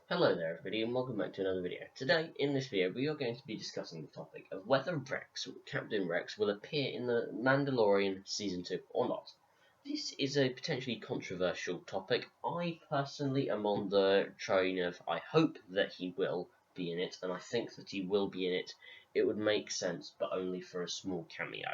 Hello there everybody and welcome back to another video. Today, in this video, we are going to be discussing the topic of whether Captain Rex, will appear in the Mandalorian Season 2 or not. This is a potentially controversial topic. I personally am on the train of I hope that he will be in it, and I think that he will be in it. It would make sense, but only for a small cameo.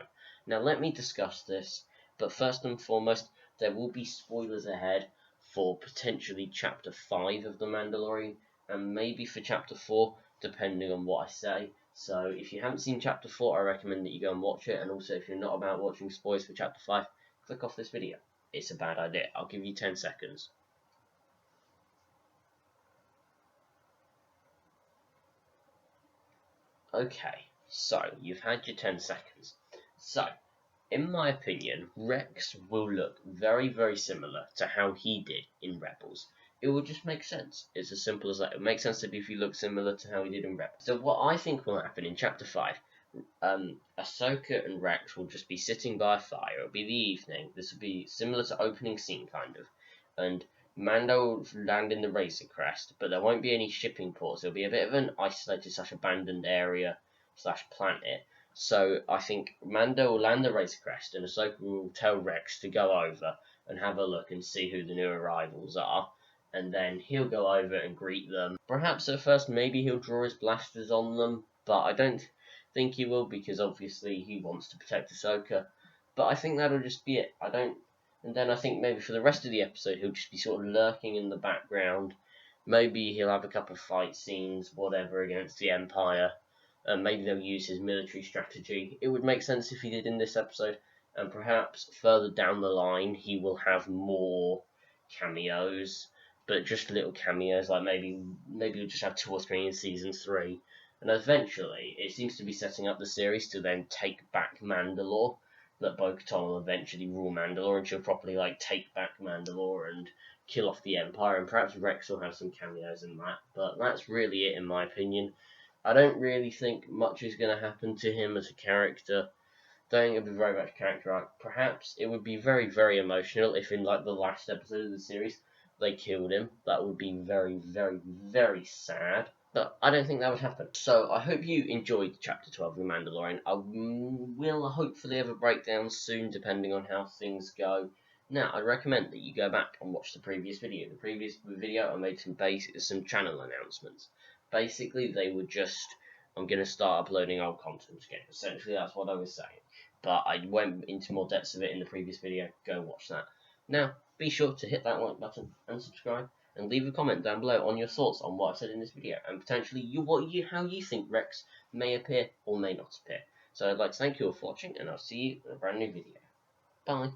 Now let me discuss this, but first and foremost, there will be spoilers ahead for potentially Chapter 5 of The Mandalorian, and maybe for Chapter 4, depending on what I say. So if you haven't seen Chapter 4, I recommend that you go and watch it, and also if you're not about watching spoilers for Chapter 5, click off this video. It's a bad idea. I'll give you 10 seconds. Okay, so you've had your 10 seconds. So, in my opinion, Rex will look very, very similar to how he did in Rebels. It will just make sense. It's as simple as that. It makes sense if you look similar to how he did in Rebels. So what I think will happen in Chapter 5, Ahsoka and Rex will just be sitting by a fire. It'll be the evening. This will be similar to opening scene, kind of. And Mando will land in the Razor Crest, but there won't be any shipping ports. It'll be a bit of an isolated / abandoned area / planet. So I think Mando will land the Razor Crest, and Ahsoka will tell Rex to go over and have a look and see who the new arrivals are. And then he'll go over and greet them. Perhaps at first maybe he'll draw his blasters on them, but I don't think he will, because obviously he wants to protect Ahsoka. But I think that'll just be it. And then I think maybe for the rest of the episode he'll just be sort of lurking in the background. Maybe he'll have a couple of fight scenes, whatever, against the Empire. Maybe they'll use his military strategy. It would make sense if he did in this episode. And perhaps further down the line he will have more cameos, but just little cameos, like maybe he'll just have 2 or 3 in Season 3. And eventually, it seems to be setting up the series to then take back Mandalore, that Bo-Katan will eventually rule Mandalore, and she'll properly take back Mandalore and kill off the Empire, and perhaps Rex will have some cameos in that. But that's really it in my opinion. I don't really think much is going to happen to him as a character. Don't think it'll be very much character arc. Perhaps it would be very, very emotional if in the last episode of the series they killed him. That would be very, very, very sad. But I don't think that would happen. So I hope you enjoyed Chapter 12 of The Mandalorian. I will hopefully have a breakdown soon, depending on how things go. Now, I recommend that you go back and watch the previous video. The previous video, I made some channel announcements. Basically, they were just, I'm going to start uploading old content again. Essentially, that's what I was saying. But I went into more depths of it in the previous video. Go watch that. Now, be sure to hit that like button and subscribe, and leave a comment down below on your thoughts on what I've said in this video, and potentially how you think Rex may appear or may not appear. So I'd like to thank you all for watching, and I'll see you in a brand new video. Bye.